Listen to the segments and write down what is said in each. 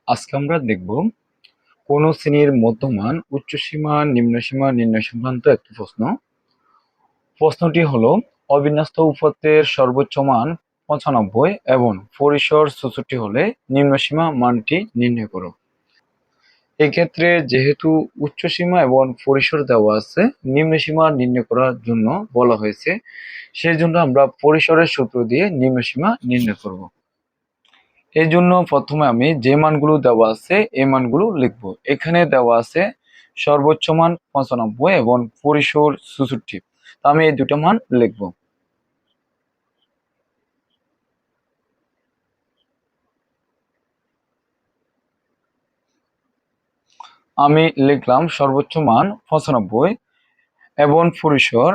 আজকে আমরা দেখব কোন শ্রেণীর মধ্যমান, উচ্চসীমা, নিম্নসীমা নির্ণয় সংক্রান্ত একটি প্রশ্ন। প্রশ্নটি হলো অবিন্যস্ত উপপাদ্যের সর্বোচ্চ মান 95 এবং পরিসর 64 হলে নিম্নসীমা মানটি নির্ণয় করো। এক্ষেত্রে যেহেতু উচ্চসীমা এবং পরিসর দেওয়া আছে, নিম্নসীমা নির্ণয় করার জন্য বলা হয়েছে, সেই জন্য আমরা পরিসরের সূত্র দিয়ে নিম্নসীমা নির্ণয় করব। এই জন্য প্রথমে আমি যে মানগুলো দেওয়া আছে এই মানগুলো লিখবো। এখানে দেওয়া আছে সর্বোচ্চ মান 95 এবং পরিসর 64। তো আমি এই দুটো মান লিখবো। আমি লিখলাম সর্বোচ্চ মান 95 এবং পরিসর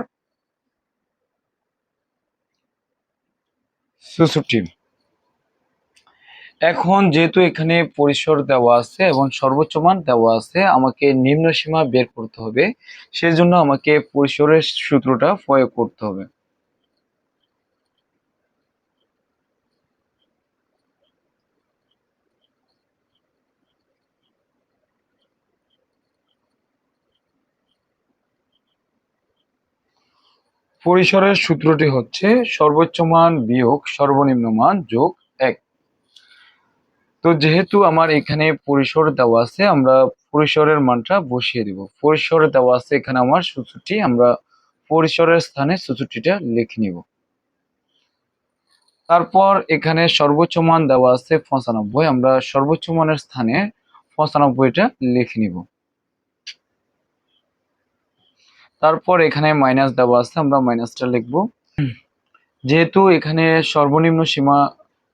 64। এখন যেহেতু এখানে পরিসর দেওয়া আছে এবং সর্বোচ্চ মান দেওয়া আছে, আমাকে নিম্ন সীমা বের করতে হবে। সেজন্য আমাকে পরিসরের সূত্রটা প্রয়োগ করতে হবে। পরিসরের সূত্রটি হচ্ছে সর্বোচ্চ মান বিয়োগ সর্বনিম্ন মান যোগ 1। তো যেহেতু আমার এখানে পরিসর দেওয়া আছে, আমরা পরিসরের মানটা বসিয়ে দিব। পরিসর দেওয়া আছে এখানে আমার 64, আমরা পরিসরের স্থানে 64টা লিখে নিব। তারপর এখানে সর্বোচ্চ মান দেওয়া আছে 95, আমরা সর্বোচ্চ মানের স্থানে 95টা লিখে নিব। তারপর এখানে মাইনাস দেওয়া আছে, আমরা মাইনাসটা লিখব। যেহেতু এখানে সর্বনিম্ন সীমা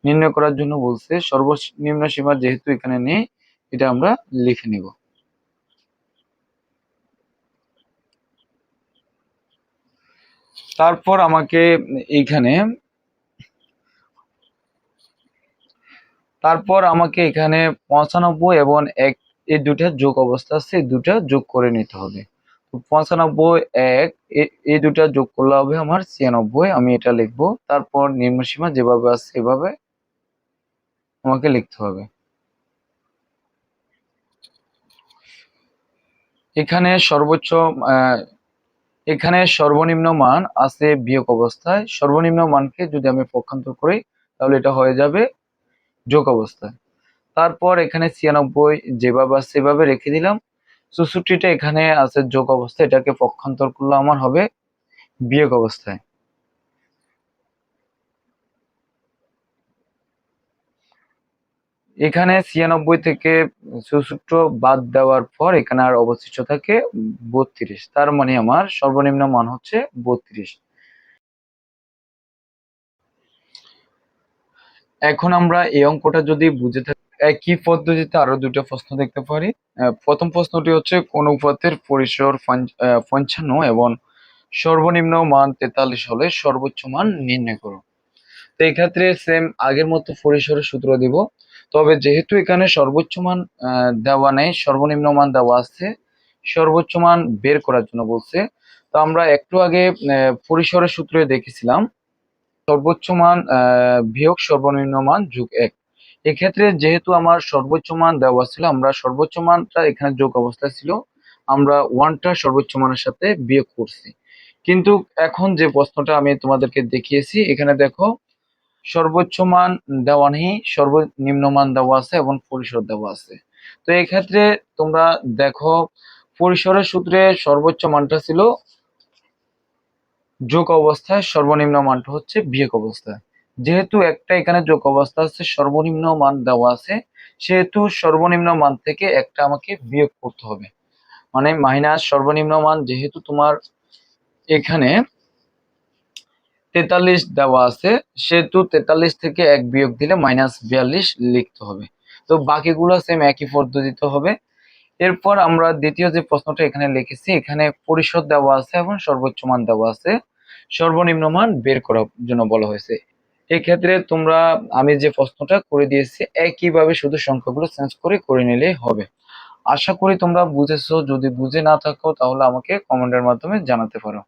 নির্ণয় করার জন্য বলছে, সর্বনিম্ন সীমা যেহেতু এখানে নেই, এটা আমরা লিখে নিব। তারপর আমাকে এইখানে এখানে 95 এবং 1 এই দুটা যোগ অবস্থা আছে, এই দুটা যোগ করে নিতে হবে। 95 1 এই দুটা যোগ করলে হবে আমার 96। আমি এটা লিখবো। তারপর নিম্নসীমা যেভাবে আছে এভাবে আমাকে লিখতে হবে। এখানে এখানে সর্বনিম্ন মান আছে বিয়োগ অবস্থায়। সর্বনিম্ন মানকে যদি আমি পক্ষান্তর করি তাহলে এটা হয়ে যাবে যোগ অবস্থায়। তারপর এখানে 96 যেভাবে আছে সেভাবে রেখে দিলাম। 64টা এখানে আছে যোগ অবস্থায়, এটাকে পক্ষান্তর করলে আমার হবে বিয়োগ অবস্থায়। এখানে 96 থেকে 64 বাদ দেওয়ার পর এখানে আর অবশিষ্ট থাকে 32। তার মানে আমার সর্বনিম্ন মান হচ্ছে 32। এখন আমরা এই অঙ্কটা যদি বুঝে থাকি, একই পদ্ধতিতে আরো দুটো প্রশ্ন দেখতে পারি। প্রথম প্রশ্নটি হচ্ছে কোন উপাত্তের পরিসর 55 এবং সর্বনিম্ন মান 43 হলে সর্বোচ্চ মান নির্ণয় করো। তো এই ক্ষেত্রে সেম আগের মতো পরিসরের সূত্র দিব। তবে যেহেতু এখানে সর্বোচ্চ মান দেওয়া নেই, সর্বনিম্ন মান দেওয়া আছে, সর্বোচ্চ মান বের করার জন্য বলছে। তো আমরা একটু আগে পরিসরের সূত্রে দেখেছিলাম সর্বোচ্চ মান বিয়োগ সর্বনিম্ন মান যোগ 1। এক্ষেত্রে যেহেতু আমার সর্বোচ্চ মান দেওয়া ছিল, আমরা সর্বোচ্চ মানটা এখানে যোগ অবস্থায় ছিল, আমরা 1টা সর্বোচ্চ মানের সাথে বিয়োগ করছি। কিন্তু এখন যে প্রশ্নটা আমি তোমাদেরকে দেখিয়েছি, এখানে দেখো সর্বোচ্চ মান দেওয়া নেই, সর্বনিম্ন মান দেওয়া আছে এবং পরিসর দেওয়া আছে। তো এই ক্ষেত্রে তোমরা দেখো পরিসরের সূত্রে সর্বোচ্চ মানটা ছিল যোগ অবস্থায়, সর্বনিম্ন মানটা হচ্ছে বিয়োগ অবস্থায়। যেহেতু একটা এখানে যোগ অবস্থা আছে, সর্বনিম্ন মান দেওয়া আছে, সেহেতু সর্বনিম্ন মান থেকে একটা আমাকে বিয়োগ করতে হবে। মানে মাইনাস সর্বনিম্ন মান, যেহেতু তোমার এখানে 43 দেওয়া আছে, সেহেতু 43 থেকে 1 বিয়োগ দিলে -42 লিখতে হবে। তো বাকিগুলো সেম একই পদ্ধতিতে হবে। এরপর আমরা দ্বিতীয় যে প্রশ্নটা এখানে লিখেছি, এখানে পরিসর দেওয়া আছে এবং সর্বোচ্চ মান দেওয়া আছে, সর্বনিম্ন মান বের করার জন্য বলা হয়েছে। এক্ষেত্রে তোমরা আমি যে প্রশ্নটা করে দিয়েছি একইভাবে শুধু সংখ্যাগুলো চেঞ্জ করে নিলেই হবে। আশা করি তোমরা বুঝেছো। যদি বুঝে না থাকো তাহলে আমাকে কমেন্টের মাধ্যমে জানাতে পারো।